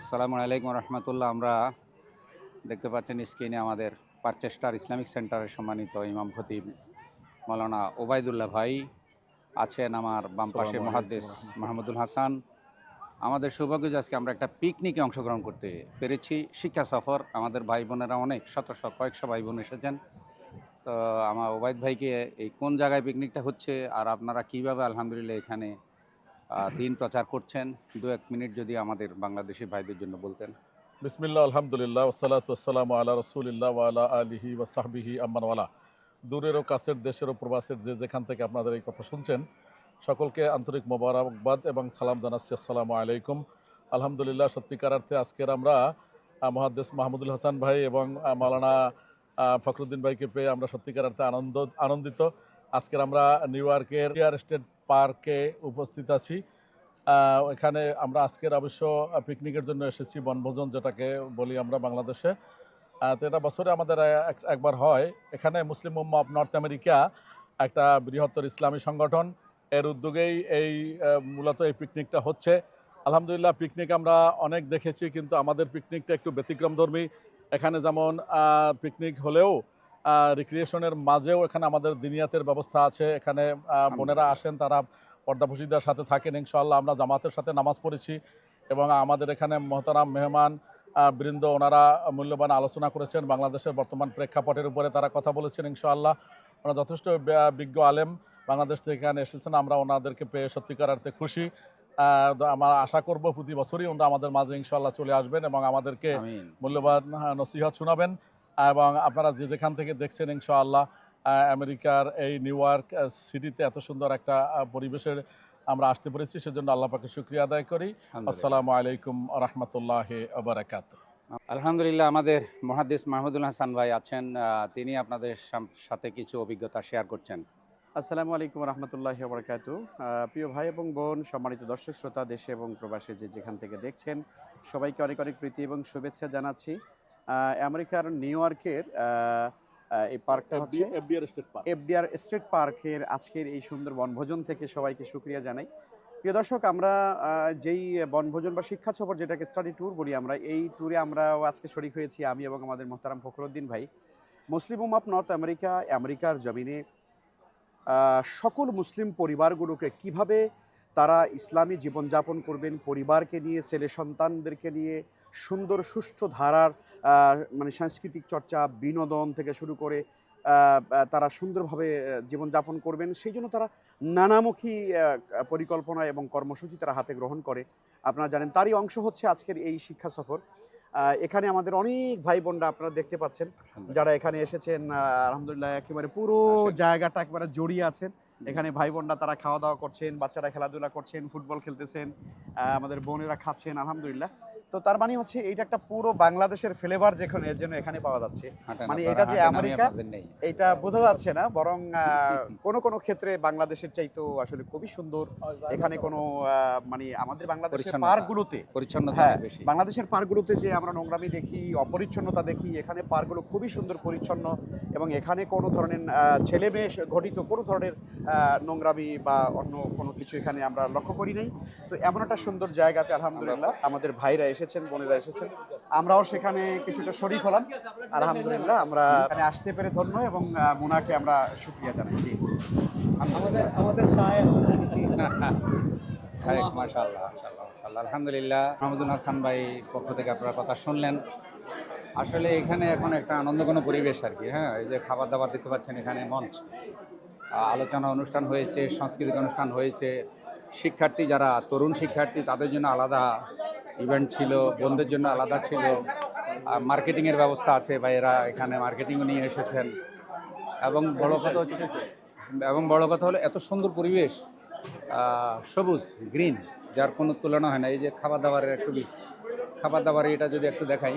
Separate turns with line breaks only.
আসসালামু আলাইকুম রহমতুল্লাহ। আমরা দেখতে পাচ্ছেন স্ক্রিনে আমাদের পারচেস্টার ইসলামিক সেন্টারের সম্মানিত ইমাম খতিব মাওলানা ওবায়দুল্লাহ ভাই আছেন। আমার বাম পাশে
আসসালামু আলাইকুম
মুহাদ্দিস
রহমতুল্লাহ।
মাহমুদুল হাসান। আমাদের সৌভাগ্য যে আজকে আমরা একটা পিকনিকে অংশগ্রহণ করতে পেরেছি। শিক্ষা সফর, আমাদের ভাই বোনেরা অনেক কয়েকশো ভাই বোন এসেছেন। তো আমার ওবায়দ ভাইকে এই কোন জায়গায় পিকনিকটা হচ্ছে আর আপনারা কীভাবে আলহামদুলিল্লাহ এখানে দিন প্রচার করছেন, দু এক মিনিট যদি আমাদের বাংলাদেশি ভাইদের জন্য বলতেন।
বিসমিল্লাহ, আলহামদুলিল্লাহ, ওয়াসসালাতু ওয়াসসালামু আলা রাসূলিল্লাহ ওয়া আলা আলিহি ওয়া সাহবিহি আম্মান ওয়ালা। দূরের ও কাছের, দেশের ও প্রবাসের যে যেখান থেকে আপনাদের এই কথা শুনছেন, সকলকে আন্তরিক মোবারকবাদ এবং সালাম জানাচ্ছি। আসসালামু আলাইকুম। আলহামদুলিল্লাহ, সত্যিকার অর্থে আজকের আমরা মুহাদ্দিস মাহমুদুল হাসান ভাই এবং মাওলানা ফখরুদ্দিন ভাইকে পেয়ে আমরা সত্যিকার অর্থে আনন্দিত। আজকের আমরা নিউ ইয়র্কের এম্পিয়ার স্টেট পার্কে উপস্থিত আছি। এখানে আমরা আজকের অবশ্য পিকনিকের জন্য এসেছি, বনভোজন যেটাকে বলি আমরা বাংলাদেশে। তো এটা বছরে আমাদের একবার হয়। এখানে মুসলিম উম্মাহ অফ নর্থ আমেরিকা একটা বৃহত্তর ইসলামী সংগঠন, এর উদ্যোগেই এই মূলত এই পিকনিকটা হচ্ছে। আলহামদুলিল্লাহ, পিকনিক আমরা অনেক দেখেছি, কিন্তু আমাদের পিকনিকটা একটু ব্যতিক্রমধর্মী। এখানে যেমন পিকনিক হলেও রিক্রিয়েশনের মাঝেও এখানে আমাদের দিনিয়াতের ব্যবস্থা আছে। এখানে বোনেরা আসেন, তারা পর্দাপুশিদার সাথে থাকেন। ইনশাআল্লাহ আমরা জামাতের সাথে নামাজ পড়েছি এবং আমাদের এখানে মহতারাম মেহমান বৃন্দ ওনারা মূল্যবান আলোচনা করেছেন। বাংলাদেশের বর্তমান প্রেক্ষাপটের উপরে তারা কথা বলেছেন। ইনশাআল্লাহ ওনারা যথেষ্ট বিজ্ঞ আলেম বাংলাদেশ থেকে এখানে এসেছেন। আমরা ওনাদেরকে পেয়ে সত্যিকার অর্থে খুশি। আমরা আশা করব প্রতি বছরই ওনারা আমাদের মাঝে ইনশাআল্লাহ চলে আসবেন এবং আমাদেরকে
আমিন।
মূল্যবান নসিহত শোনাবেন। এবং আপনারা যে যেখান থেকে দেখছেন, ইনশাআল্লাহ আমেরিকার এই নিউ ইয়র্ক সিটিতে এত সুন্দর একটা পরিবেশের আমরা আসতে পেরেছি, সেজন্য আল্লাহ পাকে শুকরিয়া আদায় করি। আসসালামু আলাইকুম রাহমাতুল্লাহি ওয়া বারাকাতুহু।
আলহামদুলিল্লাহ, আমাদের মুহাদ্দিস মাহমুদুল হাসান ভাই আছেন। তিনি আপনাদের সাথে কিছু অভিজ্ঞতা শেয়ার করছেন।
আসসালামু আলাইকুু রহমতুল্লাহি ওয়া বারাকাতুহু। প্রিয় ভাই এবং বোন, সম্মানিত দর্শক শ্রোতা, দেশে এবং প্রবাসে যে যেখান থেকে দেখছেন, সবাইকে অনেক অনেক প্রীতি এবং শুভেচ্ছা জানাচ্ছি। আমেরিকার নিউ ইয়র্কের এই পার্কটা হচ্ছে এফডিআর স্টেট পার্কের আজকের এই সুন্দর বনভোজন থেকে সবাইকে শুকরিয়া জানাই। প্রিয় দর্শক, আমরা যেই বনভোজন বা শিক্ষা সফর, যেটাকে স্টাডি ট্যুর বলি আমরা, এই ট্যুরে আমরাও আজকে শরিক হয়েছি, আমি এবং আমাদের মোহতারাম ফখরুদ্দিন ভাই। মুসলিম উম্মাহ অফ নর্থ আমেরিকার জমিনে সকল মুসলিম পরিবারগুলোকে কিভাবে তারা ইসলামী জীবনযাপন করবেন, পরিবারকে নিয়ে, ছেলে সন্তানদেরকে নিয়ে সুন্দর সুষ্ঠু ধারার মানে সাংস্কৃতিক চর্চা, বিনোদন থেকে শুরু করে তারা সুন্দরভাবে জীবনযাপন করবেন, সেই জন্য তারা নানামুখী পরিকল্পনা এবং কর্মসূচি তারা হাতে গ্রহণ করে। আপনারা জানেন, তারই অংশ হচ্ছে আজকের এই শিক্ষা সফর। এখানে আমাদের অনেক ভাই বোনরা আপনারা দেখতে পাচ্ছেন, যারা এখানে এসেছেন। আলহামদুলিল্লাহ, একেবারে পুরো জায়গাটা একেবারে জড়িয়ে আছেন। এখানে ভাই বোনরা তারা খাওয়া দাওয়া করছেন, বাচ্চারা খেলাধুলা করছেন, ফুটবল খেলতেছেন, আমাদের বোনেরা খাচ্ছেন, আলহামদুলিল্লাহ। তো তার মানে হচ্ছে এইটা একটা পুরো বাংলাদেশের ফ্লেভার যেখানে যেন এখানে পাওয়া যাচ্ছে। মানে এটা যে আমেরিকা, এটা বোঝা যাচ্ছে না, বরং কোনো কোনো ক্ষেত্রে বাংলাদেশের চাইতেও আসলে খুবই সুন্দর। এখানে কোনো মানে আমাদের বাংলাদেশের পার্কগুলোতে পরিচ্ছন্নতা, হ্যাঁ, বাংলাদেশের পার্কগুলোতে যে আমরা নোংরামি দেখি, অপরিচ্ছন্নতা দেখি, এখানে পার্কগুলো খুবই সুন্দর, পরিচ্ছন্ন, এবং এখানে কোনো ধরনের ছেলে মেয়ে ঘটিত কোনো ধরনের নোংরামি বা অন্য কোনো কিছু এখানে আমরা লক্ষ্য করি নাই। তো এমন একটা সুন্দর জায়গাতে আলহামদুলিল্লাহ আমাদের ভাইরা এসেছেন, বোনেরা এসেছেন, আমরাও সেখানে কিছুটা শরীক হলাম। আলহামদুলিল্লাহ, আমরা এখানে আসতে পেরে ধন্য এবং মুনাকে আমরা শুকরিয়া জানাই। জি,
আমাদের মাশাআল্লাহ, আলহামদুলিল্লাহ। মাহমুদুল হাসান ভাই পক্ষ থেকে আপনারা কথা শুনলেন। আসলে এখানে এখন একটা আনন্দঘন পরিবেশ আর কি। হ্যাঁ, এই যে খাবার দাবার দেখতে পাচ্ছেন, এখানে মঞ্চ, আলোচনা অনুষ্ঠান হয়েছে, সাংস্কৃতিক অনুষ্ঠান হয়েছে। শিক্ষার্থী, যারা তরুণ শিক্ষার্থী, তাদের জন্য আলাদা ইভেন্ট ছিল, বোনদের জন্য আলাদা ছিল। মার্কেটিংয়ের ব্যবস্থা আছে, ভাইয়েরা এখানে মার্কেটিংও নিয়ে এসেছেন। এবং বড় কথা হলো এত সুন্দর পরিবেশ, সবুজ, গ্রিন, যার কোনো তুলনা হয় না। এই যে খাবার দাবারের এটা যদি একটু দেখাই।